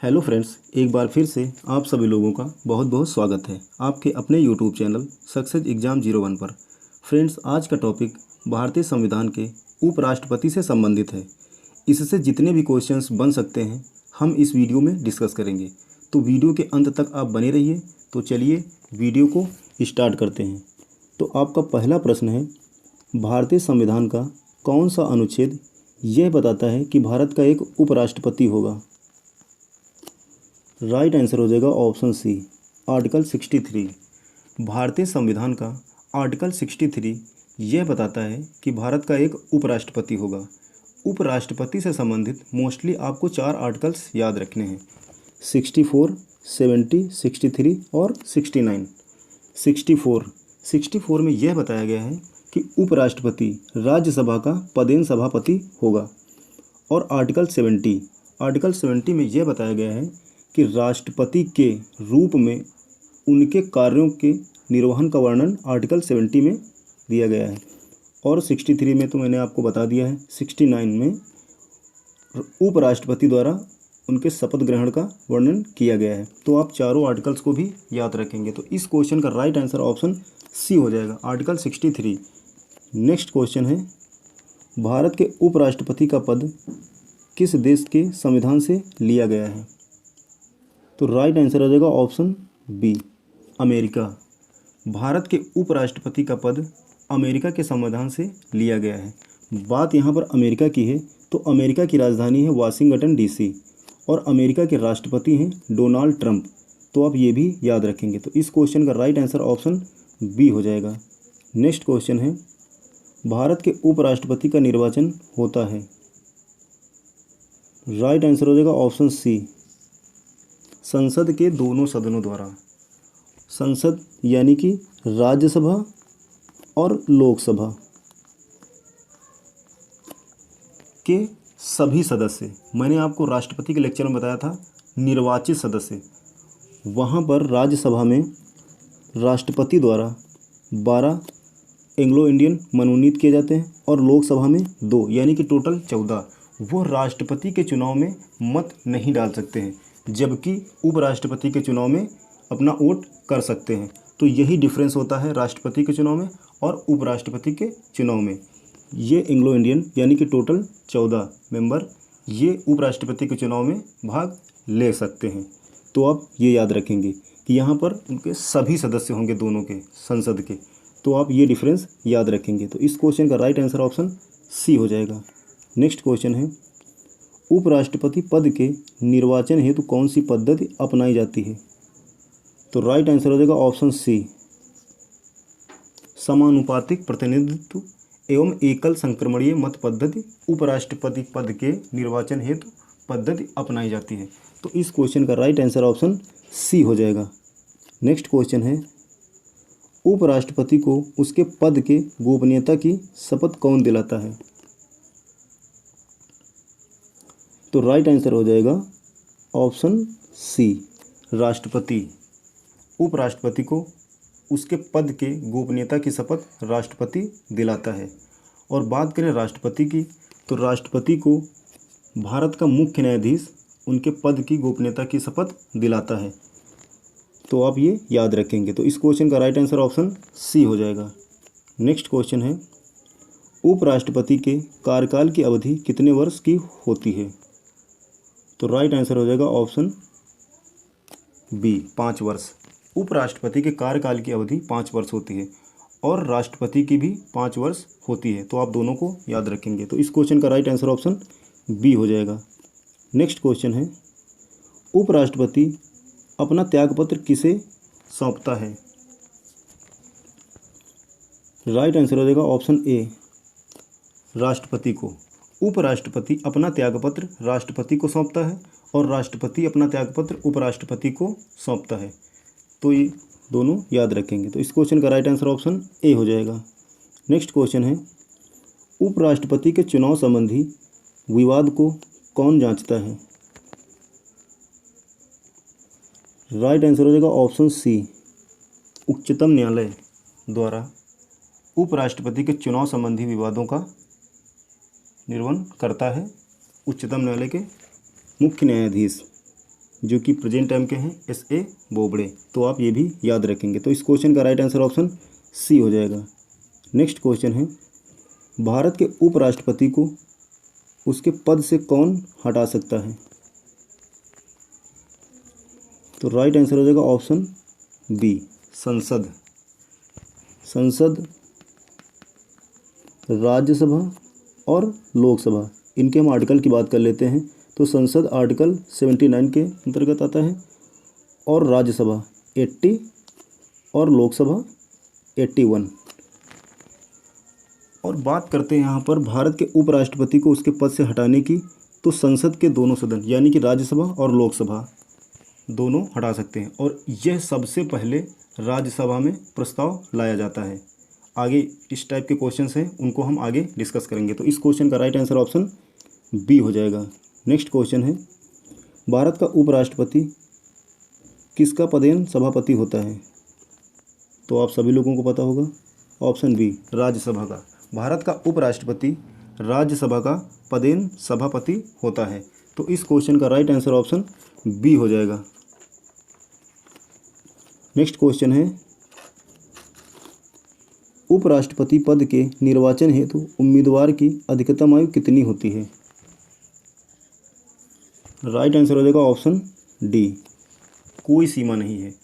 Hello friends, एक बार फिर से आप सभी लोगों का बहुत बहुत स्वागत है आपके अपने यूट्यूब चैनल सक्सेस एग्ज़ाम 01 पर। फ्रेंड्स, आज का टॉपिक भारतीय संविधान के उपराष्ट्रपति से संबंधित है। इससे जितने भी क्वेश्चंस बन सकते हैं हम इस वीडियो में डिस्कस करेंगे, तो वीडियो के अंत तक आप बने रहिए। तो चलिए वीडियो को स्टार्ट करते हैं। तो आपका पहला प्रश्न है, भारतीय संविधान का कौन सा अनुच्छेद यह बताता है कि भारत का एक उपराष्ट्रपति होगा? राइट आंसर हो जाएगा ऑप्शन सी, आर्टिकल 63। भारतीय संविधान का आर्टिकल 63 यह बताता है कि भारत का एक उपराष्ट्रपति होगा। उपराष्ट्रपति से संबंधित मोस्टली आपको 4 आर्टिकल्स याद रखने हैं, 64, 70, 63 और 69। 64 में यह बताया गया है कि उपराष्ट्रपति राज्यसभा का पदेन सभापति होगा। और आर्टिकल 70 में यह बताया गया है कि राष्ट्रपति के रूप में उनके कार्यों के निर्वहन का वर्णन आर्टिकल 70 में दिया गया है। और 63 में तो मैंने आपको बता दिया है। 69 में उपराष्ट्रपति द्वारा उनके शपथ ग्रहण का वर्णन किया गया है। तो आप चारों आर्टिकल्स को भी याद रखेंगे। तो इस क्वेश्चन का राइट आंसर ऑप्शन सी हो जाएगा, आर्टिकल 63। नेक्स्ट क्वेश्चन है, भारत के उपराष्ट्रपति का पद किस देश के संविधान से लिया गया है? तो राइट आंसर हो जाएगा ऑप्शन बी, अमेरिका। भारत के उपराष्ट्रपति का पद अमेरिका के संविधान से लिया गया है। बात यहाँ पर अमेरिका की है, तो अमेरिका की राजधानी है वाशिंगटन डीसी और अमेरिका के राष्ट्रपति हैं डोनाल्ड ट्रंप। तो आप ये भी याद रखेंगे। तो इस क्वेश्चन का राइट आंसर ऑप्शन बी हो जाएगा। नेक्स्ट क्वेश्चन है, भारत के उपराष्ट्रपति का निर्वाचन होता है? राइट आंसर हो जाएगा ऑप्शन सी, संसद के दोनों सदनों द्वारा। संसद यानी कि राज्यसभा और लोकसभा के सभी सदस्य। मैंने आपको राष्ट्रपति के लेक्चर में बताया था निर्वाचित सदस्य। वहाँ पर राज्यसभा में राष्ट्रपति द्वारा 12 एंग्लो इंडियन मनोनीत किए जाते हैं और लोकसभा में 2, यानी कि टोटल 14। वो राष्ट्रपति के चुनाव में मत नहीं डाल सकते हैं, जबकि उपराष्ट्रपति के चुनाव में अपना वोट कर सकते हैं। तो यही डिफरेंस होता है राष्ट्रपति के चुनाव में और उपराष्ट्रपति के चुनाव में। ये एंग्लो इंडियन यानी कि टोटल 14 मेंबर ये उपराष्ट्रपति के चुनाव में भाग ले सकते हैं। तो आप ये याद रखेंगे कि यहाँ पर उनके सभी सदस्य होंगे दोनों के संसद के। तो आप ये डिफरेंस याद रखेंगे। तो इस क्वेश्चन का राइट आंसर ऑप्शन सी हो जाएगा। नेक्स्ट क्वेश्चन है, उपराष्ट्रपति पद के निर्वाचन हेतु कौन सी पद्धति अपनाई जाती है? तो राइट आंसर हो जाएगा ऑप्शन सी, समानुपातिक प्रतिनिधित्व एवं एकल संक्रमणीय मत पद्धति उपराष्ट्रपति पद के निर्वाचन हेतु पद्धति अपनाई जाती है। तो इस क्वेश्चन का राइट आंसर ऑप्शन सी हो जाएगा। नेक्स्ट क्वेश्चन है, उपराष्ट्रपति को उसके पद के गोपनीयता की शपथ कौन दिलाता है? तो राइट आंसर हो जाएगा ऑप्शन सी, राष्ट्रपति। उपराष्ट्रपति को उसके पद के गोपनीयता की शपथ राष्ट्रपति दिलाता है। और बात करें राष्ट्रपति की, तो राष्ट्रपति को भारत का मुख्य न्यायाधीश उनके पद की गोपनीयता की शपथ दिलाता है। तो आप ये याद रखेंगे। तो इस क्वेश्चन का राइट आंसर ऑप्शन सी हो जाएगा। नेक्स्ट क्वेश्चन है, उपराष्ट्रपति के कार्यकाल की अवधि कितने वर्ष की होती है? तो राइट आंसर हो जाएगा ऑप्शन बी, 5 वर्ष। उपराष्ट्रपति के कार्यकाल की अवधि 5 वर्ष होती है और राष्ट्रपति की भी 5 वर्ष होती है। तो आप दोनों को याद रखेंगे। तो इस क्वेश्चन का राइट आंसर ऑप्शन बी हो जाएगा। नेक्स्ट क्वेश्चन है, उपराष्ट्रपति अपना त्यागपत्र किसे सौंपता है? राइट आंसर हो जाएगा ऑप्शन ए, राष्ट्रपति को। उपराष्ट्रपति अपना त्यागपत्र राष्ट्रपति को सौंपता है और राष्ट्रपति अपना त्यागपत्र उपराष्ट्रपति को सौंपता है। तो ये दोनों याद रखेंगे। तो इस क्वेश्चन का राइट आंसर ऑप्शन ए हो जाएगा। नेक्स्ट क्वेश्चन है, उपराष्ट्रपति के चुनाव संबंधी विवाद को कौन जांचता है? राइट आंसर हो जाएगा ऑप्शन सी, उच्चतम न्यायालय द्वारा उपराष्ट्रपति के चुनाव संबंधी विवादों का निर्वहन करता है उच्चतम न्यायालय के मुख्य न्यायाधीश। जो कि प्रेजेंट टाइम के हैं S.A. बोबड़े। तो आप ये भी याद रखेंगे। तो इस क्वेश्चन का राइट आंसर ऑप्शन सी हो जाएगा। नेक्स्ट क्वेश्चन है, भारत के उपराष्ट्रपति को उसके पद से कौन हटा सकता है? तो राइट आंसर हो जाएगा ऑप्शन बी, संसद। संसद, राज्यसभा और लोकसभा, इनके हम आर्टिकल की बात कर लेते हैं। तो संसद आर्टिकल 79 के अंतर्गत आता है और राज्यसभा 80 और लोकसभा 81। और बात करते हैं यहाँ पर भारत के उपराष्ट्रपति को उसके पद से हटाने की, तो संसद के दोनों सदन यानी कि राज्यसभा और लोकसभा दोनों हटा सकते हैं और यह सबसे पहले राज्यसभा में प्रस्ताव लाया जाता है। आगे इस टाइप के क्वेश्चंस हैं, उनको हम आगे डिस्कस करेंगे। तो इस क्वेश्चन का राइट आंसर ऑप्शन बी हो जाएगा। नेक्स्ट क्वेश्चन है, भारत का उपराष्ट्रपति किसका पदेन सभापति होता है? तो आप सभी लोगों को पता होगा, ऑप्शन बी, राज्यसभा का। भारत का उपराष्ट्रपति राज्यसभा का पदेन सभापति होता है। तो इस क्वेश्चन का राइट आंसर ऑप्शन बी हो जाएगा। नेक्स्ट क्वेश्चन है, उपराष्ट्रपति पद के निर्वाचन हेतु उम्मीदवार की अधिकतम आयु कितनी होती है? राइट आंसर हो जाएगा ऑप्शन डी, कोई सीमा नहीं है।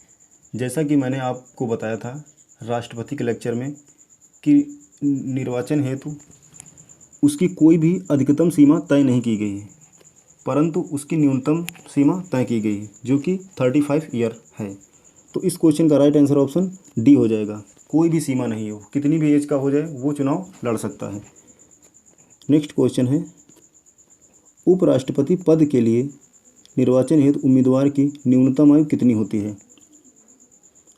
जैसा कि मैंने आपको बताया था राष्ट्रपति के लेक्चर में कि निर्वाचन हेतु उसकी कोई भी अधिकतम सीमा तय नहीं की गई है, परंतु उसकी न्यूनतम सीमा तय की गई है जो कि 35 ईयर है। तो इस क्वेश्चन का राइट आंसर ऑप्शन डी हो जाएगा। कोई भी सीमा नहीं हो, कितनी भी एज का हो जाए वो चुनाव लड़ सकता है। नेक्स्ट क्वेश्चन है, उपराष्ट्रपति पद के लिए निर्वाचन हेतु उम्मीदवार की न्यूनतम आयु कितनी होती है?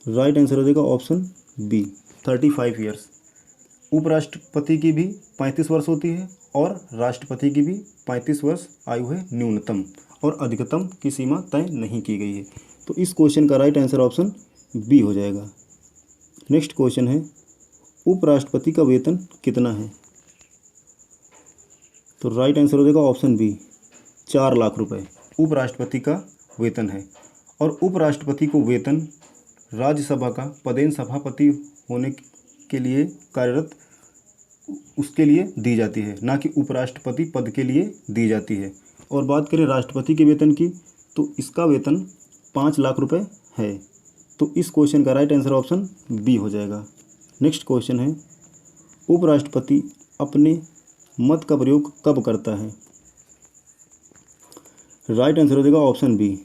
राइट आंसर हो जाएगा ऑप्शन बी, 35 ईयर्स। उपराष्ट्रपति की भी 35 वर्ष होती है और राष्ट्रपति की भी 35 वर्ष आयु है न्यूनतम, और अधिकतम की सीमा तय नहीं की गई है। तो इस क्वेश्चन का राइट आंसर ऑप्शन बी हो जाएगा। नेक्स्ट क्वेश्चन है, उपराष्ट्रपति का वेतन कितना है? तो राइट आंसर हो जाएगा ऑप्शन बी, 4 लाख रुपए उपराष्ट्रपति का वेतन है। और उपराष्ट्रपति को वेतन राज्यसभा का पदेन सभापति होने के लिए कार्यरत उसके लिए दी जाती है, ना कि उपराष्ट्रपति पद के लिए दी जाती है। और बात करें राष्ट्रपति के वेतन की, तो इसका वेतन 5 लाख रुपए है। तो इस क्वेश्चन का राइट आंसर ऑप्शन बी हो जाएगा। नेक्स्ट क्वेश्चन है, उपराष्ट्रपति अपने मत का प्रयोग कब करता है? राइट आंसर हो जाएगा ऑप्शन बी,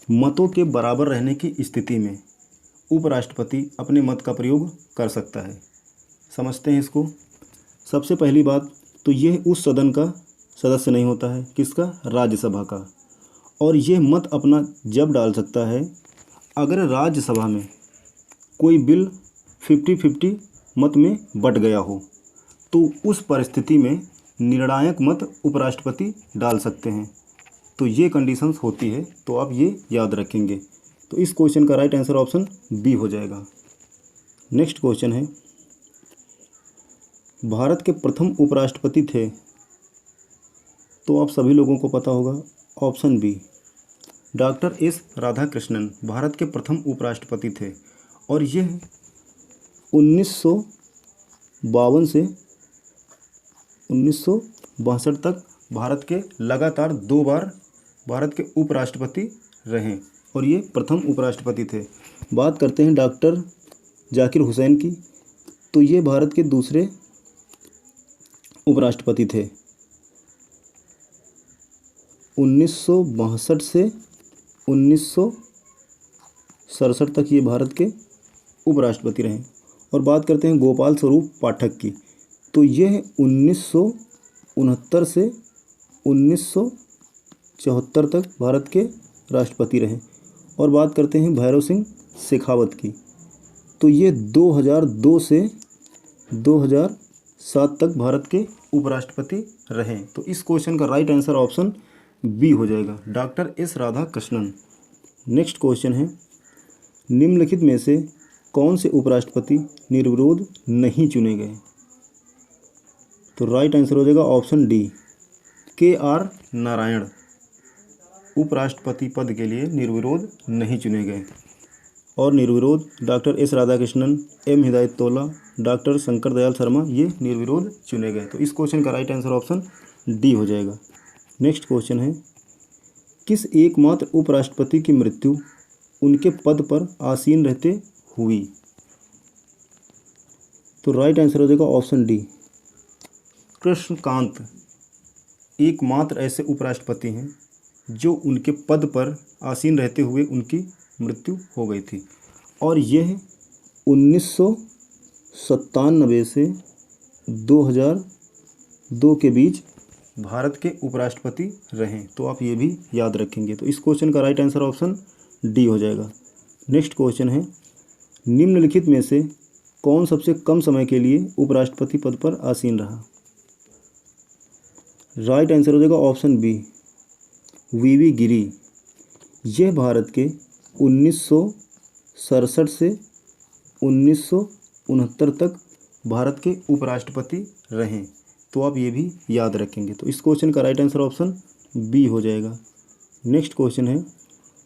मतों के बराबर रहने की स्थिति में उपराष्ट्रपति अपने मत का प्रयोग कर सकता है। समझते हैं इसको। सबसे पहली बात तो यह उस सदन का सदस्य नहीं होता है, किसका? राज्यसभा का। और यह मत अपना जब डाल सकता है अगर राज्यसभा में कोई बिल 50-50 मत में बट गया हो, तो उस परिस्थिति में निर्णायक मत उपराष्ट्रपति डाल सकते हैं। तो ये कंडीशंस होती है, तो आप ये याद रखेंगे। तो इस क्वेश्चन का राइट आंसर ऑप्शन बी हो जाएगा। नेक्स्ट क्वेश्चन है, भारत के प्रथम उपराष्ट्रपति थे, तो आप सभी लोगों को पता होगा, option B, doctor S Radhakrishnan Bharat के प्रथम उपराष्ट्रपति थे। और यह 1952 से 1962 तक भारत के लगातार 2 बार भारत के उपराष्ट्रपति रहे और ये प्रथम उपराष्ट्रपति थे। बात करते हैं डॉक्टर जाकिर हुसैन की, तो ये भारत के दूसरे उपराष्ट्रपति थे। 1962 से 1967 तक ये भारत के उपराष्ट्रपति रहे। और बात करते हैं गोपाल स्वरूप पाठक की, तो यह 1969 से 1974 तक भारत के राष्ट्रपति रहे। और बात करते हैं भैरव सिंह शेखावत की, तो ये 2002 से 2007 तक भारत के उपराष्ट्रपति रहे। तो इस क्वेश्चन का राइट आंसर ऑप्शन बी हो जाएगा, doctor S Radhakrishnan. Next question है, निम्नलिखित में से कौन से उपराष्ट्रपति निर्विरोध नहीं चुने गए? तो राइट आंसर हो जाएगा ऑप्शन डी, के आर नारायण। उपराष्ट्रपति पद के लिए निर्विरोध नहीं चुने गए। और निर्विरोध doctor S Radhakrishnan, M Hidayatullah, doctor Shankar Dayal Sharma, ये निर्विरोध चुने गए। तो इस क्वेश्चन का राइट आंसर ऑप्शन डी हो जाएगा। नेक्स्ट क्वेश्चन है, किस एकमात्र उपराष्ट्रपति की मृत्यु उनके पद पर आसीन रहते हुई? तो राइट आंसर हो जाएगा ऑप्शन डी, कृष्णकांत एकमात्र ऐसे उपराष्ट्रपति हैं जो उनके पद पर आसीन रहते हुए उनकी मृत्यु हो गई थी। और यह 1997 से 2002 के बीच भारत के उपराष्ट्रपति रहे। तो आप ये भी याद रखेंगे। तो इस क्वेश्चन का राइट आंसर ऑप्शन डी हो जाएगा। नेक्स्ट क्वेश्चन है, निम्नलिखित में से कौन सबसे कम समय के लिए उपराष्ट्रपति पद पर आसीन रहा? राइट आंसर हो जाएगा ऑप्शन बी, वीवी गिरी। यह भारत के 1967 से 1969 तक भारत के उपराष्ट्रपति रहे। तो आप ये भी याद रखेंगे। तो इस क्वेश्चन का राइट आंसर ऑप्शन बी हो जाएगा। नेक्स्ट क्वेश्चन है,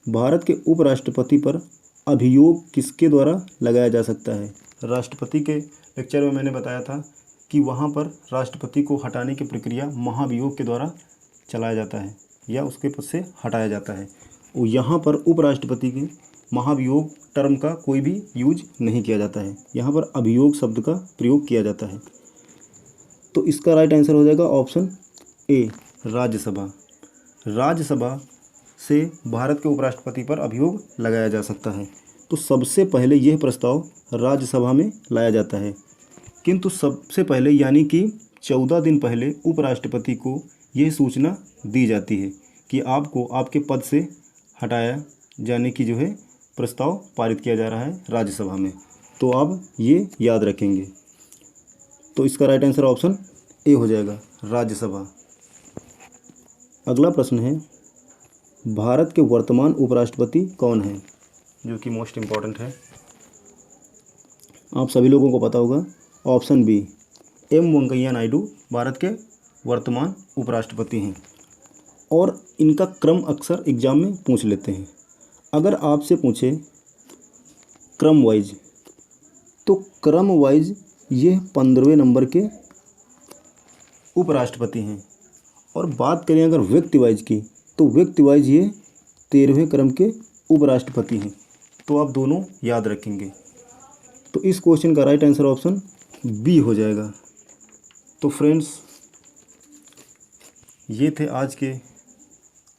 भारत के उपराष्ट्रपति पर अभियोग किसके द्वारा लगाया जा सकता है? राष्ट्रपति के लेक्चर में मैंने बताया था कि वहाँ पर राष्ट्रपति को हटाने की प्रक्रिया महाभियोग के द्वारा चलाया जाता है या उसके पद से हटाया जाता है। और यहाँ पर उपराष्ट्रपति के महाभियोग टर्म का कोई भी यूज नहीं किया जाता है, यहाँ पर अभियोग शब्द का प्रयोग किया जाता है। तो इसका राइट आंसर हो जाएगा ऑप्शन ए, राज्यसभा। राज्यसभा से भारत के उपराष्ट्रपति पर अभियोग लगाया जा सकता है। तो सबसे पहले यह प्रस्ताव राज्यसभा में लाया जाता है, किंतु सबसे पहले यानी कि 14 दिन पहले उपराष्ट्रपति को यह सूचना दी जाती है कि आपको आपके पद से हटाया जाने की प्रस्ताव पारित किया जा रहा है राज्यसभा में। तो आप ये याद रखेंगे। तो इसका राइट आंसर ऑप्शन ए हो जाएगा, राज्यसभा। अगला प्रश्न है, भारत के वर्तमान उपराष्ट्रपति कौन हैं? जो कि मोस्ट इम्पॉर्टेंट है, आप सभी लोगों को पता होगा। Option B, M Venkaiah Naidu Bharat के वर्तमान उपराष्ट्रपति हैं। और इनका क्रम अक्सर एग्जाम में पूछ लेते हैं। अगर आपसे पूछे क्रम वाइज, तो क्रम वाइज ये 15वें नंबर के उपराष्ट्रपति हैं। और बात करें अगर व्यक्ति वाइज की, तो व्यक्ति वाइज ये 13वें क्रम के उपराष्ट्रपति हैं। तो आप दोनों याद रखेंगे। तो इस क्वेश्चन का राइट आंसर ऑप्शन बी हो जाएगा। तो फ्रेंड्स, ये थे आज के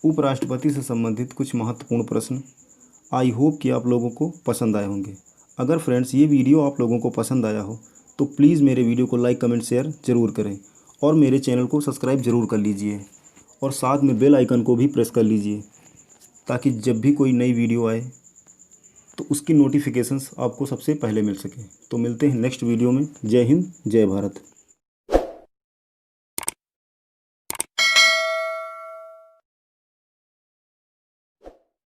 उपराष्ट्रपति से संबंधित कुछ महत्वपूर्ण प्रश्न। आई होप कि आप लोगों को पसंद आए होंगे। अगर फ्रेंड्स ये वीडियो आप लोगों को पसंद आया हो तो प्लीज़ मेरे वीडियो को लाइक, कमेंट, शेयर ज़रूर करें और मेरे चैनल को सब्सक्राइब ज़रूर कर लीजिए और साथ में बेल आइकन को भी प्रेस कर लीजिए ताकि जब भी कोई नई वीडियो आए तो उसकी नोटिफिकेशंस आपको सबसे पहले मिल सके। तो मिलते हैं नेक्स्ट वीडियो में। जय हिंद, जय भारत।